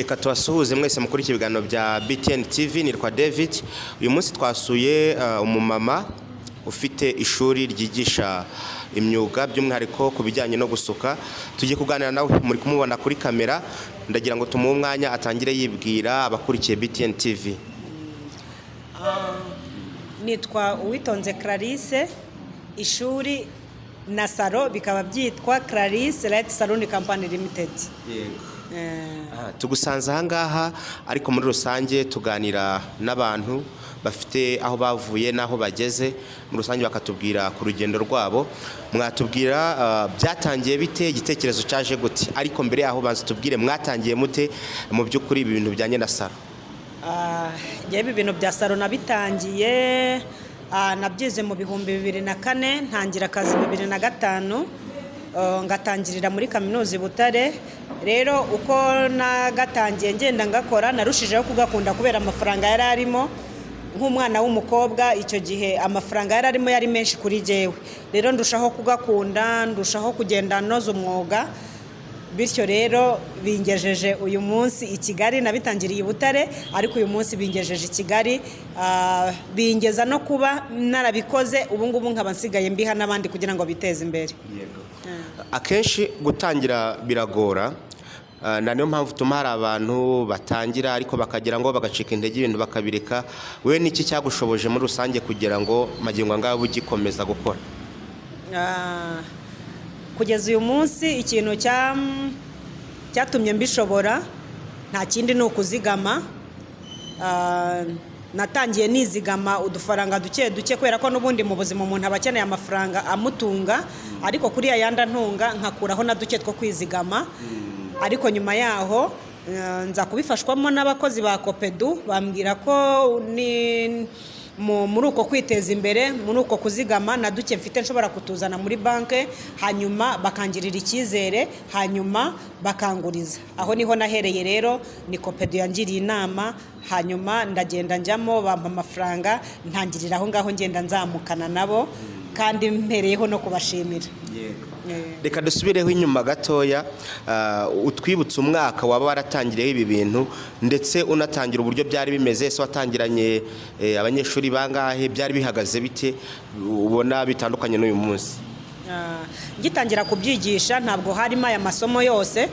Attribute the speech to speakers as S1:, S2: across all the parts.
S1: reka tubasuhuze mwese mukurikiye ibiganiro bya BTN TV. Nitwa David. Uyu munsi twasuye umumama ufite ishuri ryigisha imyuga by'umwihariko ku bijyanye no gusuka. Tugiye kuganira nawe, muri kumubona kuri kamera. Ndagira ngo tumuhe umwanya atangire yibwira abakurikiye BTN TV.
S2: Nitwa Uwitonze Clarisse, ishuri na salo bikaba byitwa Clarisse Light Salon Company Limited.
S1: Tugusanze aha ngaha, ariko muri rusange tuganira n'abantu bafite aho bavuye n'aho bageze, muri rusange bakatubwira ku rugendo rwabo. Mwatubwira byatangiye bite, igitekerezo cyaje gute? Ariko mbere yaho banze tubwire mwatangiye mute mu by'ukuri ibi bintu bijyanye na salo.
S2: Ibi bintu bya salo nabitangiye nabyize mu 2004, ntangira akazi 2005, ngatangirira muri kaminuza i Butare. Rero uko nagatangiye ngenda ngakora, narushijeho kugakunda kubera amafaranga yari arimo. Nk'umwana w'umukobwa icyo gihe amafaranga yari arimo yari menshi kuri jewe, rero ndushaho kugakunda, ndushaho kugenda noza umwuga. Bityo rero bingejeje uyu munsi i Kigali. Nabitangiriye i Butare, ariko uyu munsi bingejeje i Kigali, bingeza no kuba narabikoze. Ubu ngubu nkaba nsigaye mbiha n'abandi kugira ngo biteze imbere.
S1: Akenshi gutangira biragora, na niyo mpamvu tuma hari abantu batangira ariko bakagira ngo bagacika intege, ibintu bakabireka. Wewe niki cyagushoboje muri rusange kugira ngo magingo ngaho ugikomeza gukora?
S2: Kugeza uyu munsi ikintu cyatumye mbishobora nta kindi ni ukuzigama. Natangiye nizigama udufaranga duke duke, kubera ko n'ubundi mu buzima umuntu aba akeneye amafaranga amutunga, ariko kuri yayandi ntunga nkakuraho na duke two kwizigama. Ariko nyuma yaho nza kubifashwamo n'abakozi ba Copedu, bambwira ko ni muri uko kwiteza imbere, muri uko kuzigama na duke mfite nshobora kutuzana muri banke, hanyuma bakangirira icyizere, hanyuma bakanguriza. Aho niho nahereye rero, ni Copedu yangiriye inama, hanyuma ndagenda njyamo, bampa amafaranga, ntangirira aho ngaho ngenda nzamukana nabo, kandi mpereyeho no kubashimira.
S1: Reka dusubireho inyuma gatoya, utwibutse umwaka waba waratangiriyeho ibi bintu, ndetse unatangira uburyo byari bimeze. Ese watangiranye abanyeshuri bangahe, byari bihagaze bite, ubona bitandukanye n'uyu munsi?
S2: Gitangira kubyigisha ntabwo harimo aya masomo yose,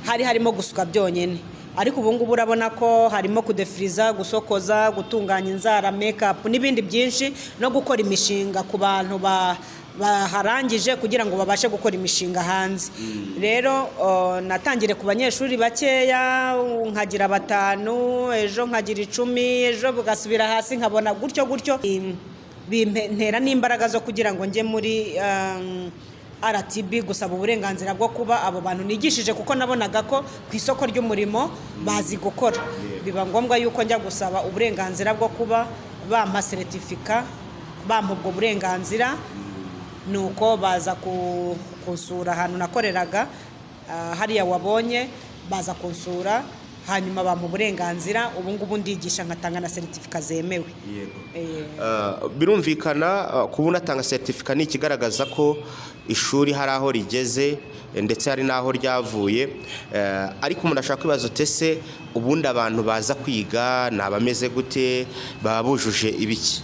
S2: harimo gusuka byonyine. Ariko ubu ngubu urabona ko harimo kudefiriza, gusokoza, gutunganya inzara, makeup n'ibindi byinshi, no gukora imishinga ku bantu baharangije kugira ngo babashe gukora imishinga hanze. Rero natangire ku banyeshuri bakeya, nkagira 5, ejo nkagira 10, ejo bugasubira hasi, nkabona gutyo bimpera n'imbaraga zo kugira ngo nje muri RTB gusaba uburenganzira bwo kuba abo bantu nigishije, kuko nabonaga ko ku isoko ry'umurimo bazi gukora. Biba ngombwa yuko njya gusaba uburenganzira bwo kuba bampa certificate, bampa ubwo burenganzira. Nuko baza kunsura ahantu nakoreraga, hariya wabonye, baza kunsura, hanyuma bampa uburenganzira. Ubu ngubu ndigisha ngatanga na certificate zemewe.
S1: Birumvikana kuba unatanga certificate ni ikigaragaza ko ishuri hari aho rigeze, ndetse hari n'aho ryavuye. Ariko umuntu ashaka kwibaza utese ubundi abantu baza kwiga ni abameze gute, baba bujuje ibiki?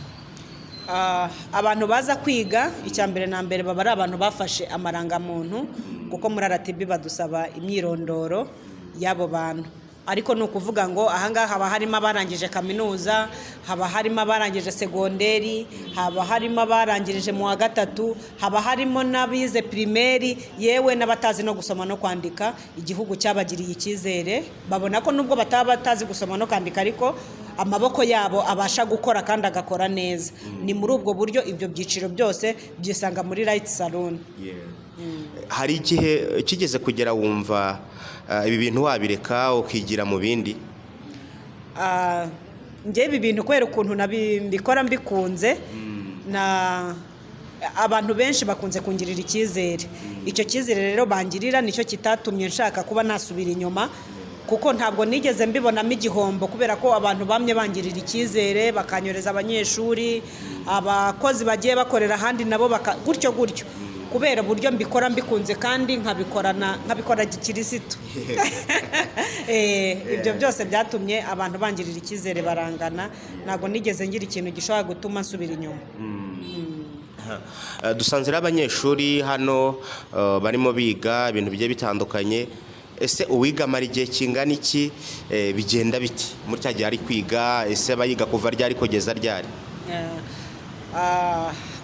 S2: Abantu baza kwiga, icyambere na mbere baba ari abantu bafashe amarangamuntu, kuko muri RTB badusaba imyirondoro y'abo bantu. Ariko ni ukuvuga ngo ahangaha haba harimo abarangije kaminuza, haba harimo abarangije segonderi, haba harimo abarangirije mu wa 3, haba harimo n'abize primaire, yewe n'abatazi no gusoma no kwandika. Igihugu cyabagiriye icyizere, babona ko nubwo bataba batazi gusoma no kwandika, ariko amaboko yabo abasha gukora kandi agakora neza. Ni muri ubwo buryo ibyo byiciro byose byisanga muri Light Salon.
S1: Hari igihe kigeze kugera wumva ibi bintu wabireka ukigira mu bindi?
S2: Nge ibi bintu kubera ukuntu nabikora mbikunze, abantu benshi bakunze kungirira icyizere. Icyo cyizere rero bangirira nicyo kitatumye nshaka kuba nasubira inyuma, kuko ntabwo nigeze mbibonamo igihombo, kubera ko abantu bamye bangirira icyizere, bakanyoreza abanyeshuri, abakozi bagiye bakorera ahandi nabo gutyo. kubera uburyo mbikora mbikunze kandi nkabikora gikirisitu. Ibyo byose byatumye abantu bangirira icyizere barangana, ntabwo nigeze ngira ikintu gishobora gutuma nsubira inyuma.
S1: Dusanze abanyeshuri hano barimo biga ibintu bigiye bitandukanye. Ese uwiga amara igihe kingana iki, bigenda biti muri cya gihe ari kwiga? Ese abayiga kuva ryari kugeza ryari?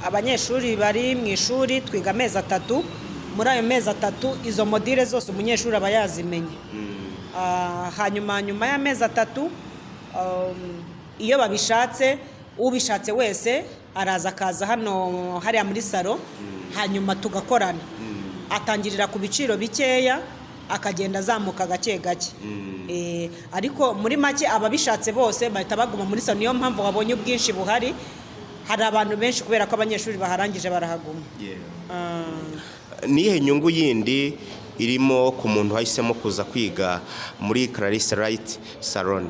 S2: Abanyeshuri bari mu ishuri twiga amezi 3. Muri ayo mezi 3 izo modire zose umunyeshuri aba yazimenye. Hanyuma y'amezi 3 iyo babishatse, ubishatse wese akaza hano hariya muri salo, hanyuma tugakorana. Atangirira ku biciro bikeya akagenda azamuka gake gake. Ariko muri make ababishatse bose bahita baguma muri salo. Niyo mpamvu wabonye ubwinshi buhari, hari abantu benshi kubera ko abanyeshuri baharangije barahaguma.
S1: Nihe nyungu yindi irimo ku muntu wahisemo kuza kwiga muri Clarisse Light Salon?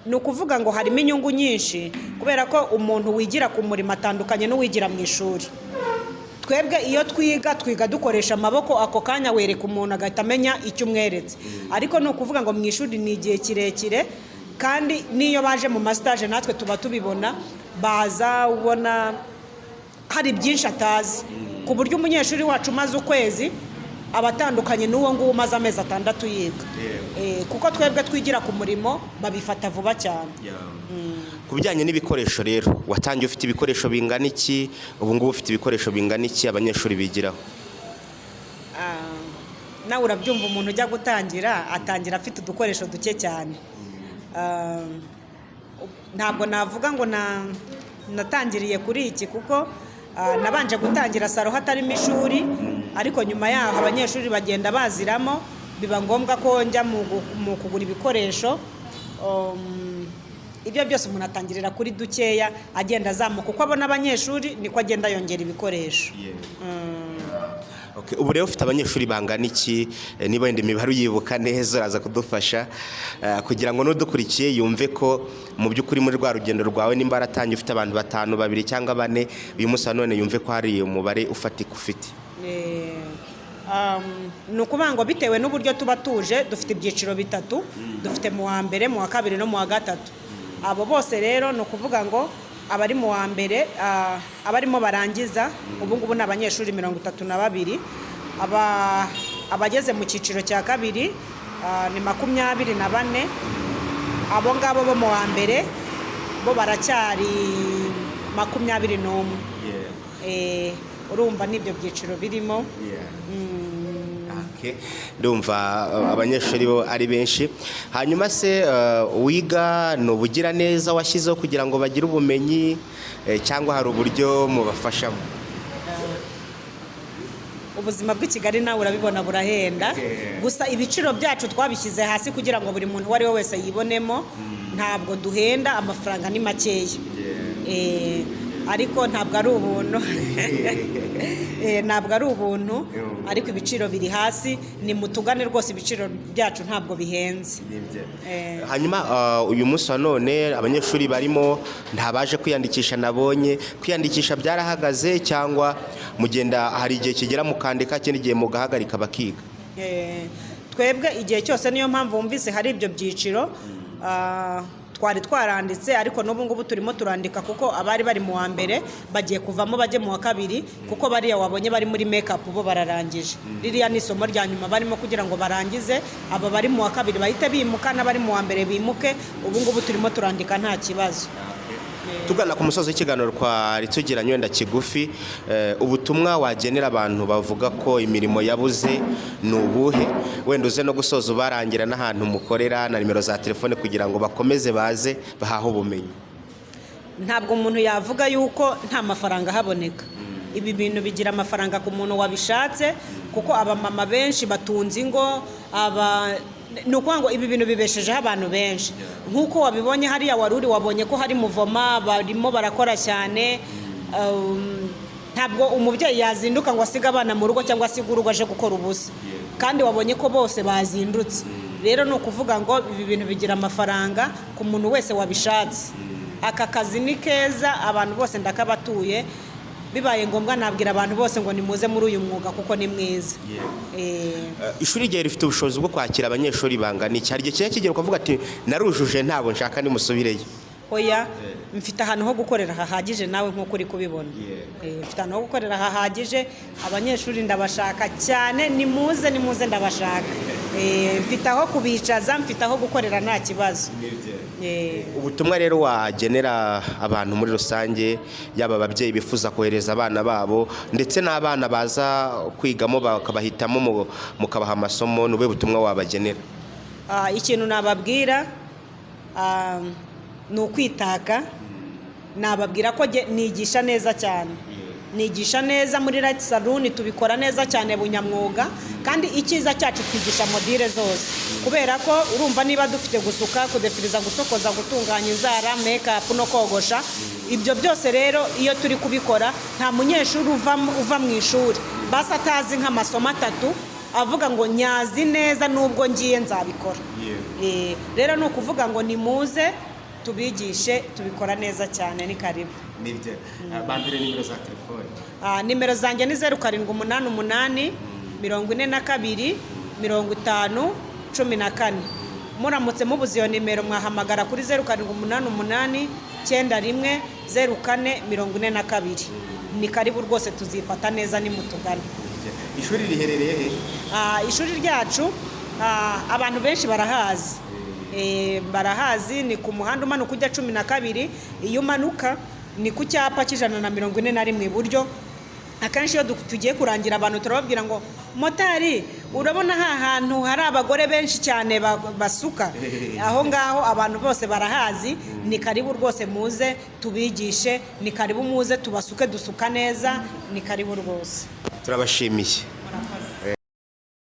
S2: Ni ukuvuga ngo harimo inyungu nyinshi kubera ko umuntu wigira ku murimo atandukanye n'uwigira mu ishuri. Twebwe iyo twiga dukoresha amaboko, ako kanya wereka umuntu agahita amenya icyo umweretse. Ariko ni ukuvuga ngo mu ishuri ni igihe kirekire, kandi n'iyo baje mu mastage natwe tuba tubibona, baza ubona hari byinshi atazi, ku buryo umunyeshuri wacu umaze ukwezi abatandukanye n'uwo nguwo umaze amezi 6 yiga. Kuko twebwe twigira ku murimo babifata vuba cyane.
S1: Ku bijyanye n'ibikoresho rero, watangiye ufite ibikoresho bingana iki? Ubu ngubu ufite ibikoresho bingana iki abanyeshuri bigiraho?
S2: Nawe urabyumva, umuntu ujya gutangira atangira afite udukoresho duke cyane. Ntabwo navuga ngo natangiriye kuri iki, kuko nabanje gutangira salo hatarimo ishuri, ariko nyuma yaho abanyeshuri bagenda baziramo, biba ngombwa ko njya mu kugura ibikoresho. Ibyo byose umuntu atangirira kuri dukeya agenda azamuka, kuko abona abanyeshuri niko agenda yongera ibikoresho.
S1: Ubu rero ufite abanyeshuri bangana iki? Niba wenda imibare uyibuka neza uraza kudufasha kugira ngo n'udukurikiye yumve ko mu by'ukuri muri rwa rugendo rwawe nimba aratangiye ufite abantu 5, 2 cyangwa 4, uyu munsi none yumve ko hari umubare ufatika ufite.
S2: Ni ukuvuga ngo bitewe n'uburyo tuba tuje, dufite ibyiciro 3, dufite mu wa mbere, mu wa kabiri no mu wa gatatu. Abo bose rero ni ukuvuga ngo abari mu wa mbere, abarimo barangiza ubu ngubu ni abanyeshuri 32, abageze mu cyiciro cya kabiri ni 24. Abo ngabo bo mu wa mbere bo baracyari 21. Urumva n'ibyo byiciro birimo.
S1: Ndumva abanyeshuri bo ari benshi. Hanyuma se wiga ni ubugira neza washyizeho kugira ngo bagire ubumenyi, cyangwa hari uburyo mubafashamo?
S2: Ubuzima bw'i Kigali nawe urabibona burahenda, gusa ibiciro byacu twabishyize hasi kugira ngo buri muntu uwo ari we wese yibonemo. Ntabwo duhenda, amafaranga ni makeya. Ariko ntabwo ari ubuntu. Ntabwo ari ubuntu, ariko ibiciro biri hasi. Ni mutugane rwose, ibiciro byacu ntabwo bihenze.
S1: Hanyuma uyu munsi wa none abanyeshuri barimo ntabaje kwiyandikisha? Nabonye kwiyandikisha byarahagaze, cyangwa mugenda hari igihe kigera mukandika, kindi gihe mugahagarika bakiga?
S2: Twebwe igihe cyose, niyo mpamvu wumvise hari ibyo byiciro twari twaranditse, ariko n'ubu ngubu turimo turandika, kuko abari bari mu wa mbere bagiye kuvamo bajye mu wa kabiri, kuko bariya wabonye bari muri makeup bo bararangije. Ririya ni isomo rya nyuma barimo kugira ngo barangize. Aba bari mu wa kabiri bahite bimuka, n'abari mu wa mbere bimuke. Ubu ngubu turimo turandika nta kibazo.
S1: Tugana ku musozi w'ikiganiro twari tugiranye wenda kigufi, ubutumwa wagenera abantu bavuga ko imirimo yabuze ni ubuhe? Wenda uze no gusoza ubarangira n'ahantu mukorera na nimero za telefone kugira ngo bakomeze baze bahahe ubumenyi.
S2: Ntabwo umuntu yavuga yuko nta mafaranga haboneka. Ibi bintu bigira amafaranga ku muntu wabishatse, kuko abamama benshi batunze ingo, ni ukuvuga ngo ibi bintu bibeshejeho abantu benshi. Nk'uko wabibonye hariya waruri, wabonye ko hari muvoma barimo barakora cyane. Ntabwo umubyeyi yazinduka ngo asige abana mu rugo cyangwa asige urugo aje gukora ubusa, kandi wabonye ko bose bazindutse. Rero ni ukuvuga ngo ibi bintu bigira amafaranga ku muntu wese wabishatse. Aka kazi ni keza, abantu bose ndakabatuye. bibaye ngombwa nabwira abantu bose ngo nimuze muri uyu mwuga kuko ni mwiza.
S1: Ishuri rye rifite ubushobozi bwo kwakira abanyeshuri bangana iki? Hari igihe kiba kigera ukavuga ati narujuje ntabwo nshaka nimusubireyo.
S2: Oya, mfite ahantu ho gukorera hahagije nawe nk'uko uri kubibona. Mfite ahantu ho gukorera hahagije, abanyeshuri ndabashaka cyane, nimuze ndabashaka. Mfite aho kubicaza, mfite aho gukorera nta kibazo.
S1: Ubutumwa rero wagenera abantu muri rusange, yaba ababyeyi bifuza kohereza abana babo ndetse n'abana baza kwigamo bakabahitamo mukabaha amasomo, nube butumwa wabagenera?
S2: Ikintu nababwira ni ukwitaka. Nababwira ko nigisha neza cyane, nigisha neza muri Light Salon, tubikora neza cyane bunyamwuga, kandi icyiza cyacu twigisha modire zose, kubera ko urumva niba dufite gusuka, kudefiriza, gusokoza, gutunganya inzara, make up no kogosha, ibyo byose rero iyo turi kubikora nta munyeshuri uva mu ishuri basa atazi nk'amasomo 3 avuga ngo nyazi neza nubwo ngiye nzabikora. Rero ni ukuvuga ngo nimuze tubigishe, tubikora neza cyane, ni karibu.
S1: Nibyo. Bandire nimero za telefone.
S2: Nimero zanjye ni 0788 42 50 14. Muramutse mubuze iyo nimero mwahamagara kuri 0788 91 04 42. Ni karibu rwose, tuzifata neza nimutugana.
S1: Ishuri riherereye he?
S2: Ishuri ryacu abantu benshi barahazi. Barahazi, ni ku muhanda umanuka ujya 12, iyo umanuka ni ku cyapa cy'J141 iburyo. Akenshi iyo tugiye kurangira abantu turababwira ngo motari urabona hantu hari abagore benshi cyane basuka, aho ngaho abantu bose barahazi. Ni karibu rwose, muze tubigishe, ni karibu muze tubasuke dusuka neza, ni karibu rwose.
S1: Turabashimiye.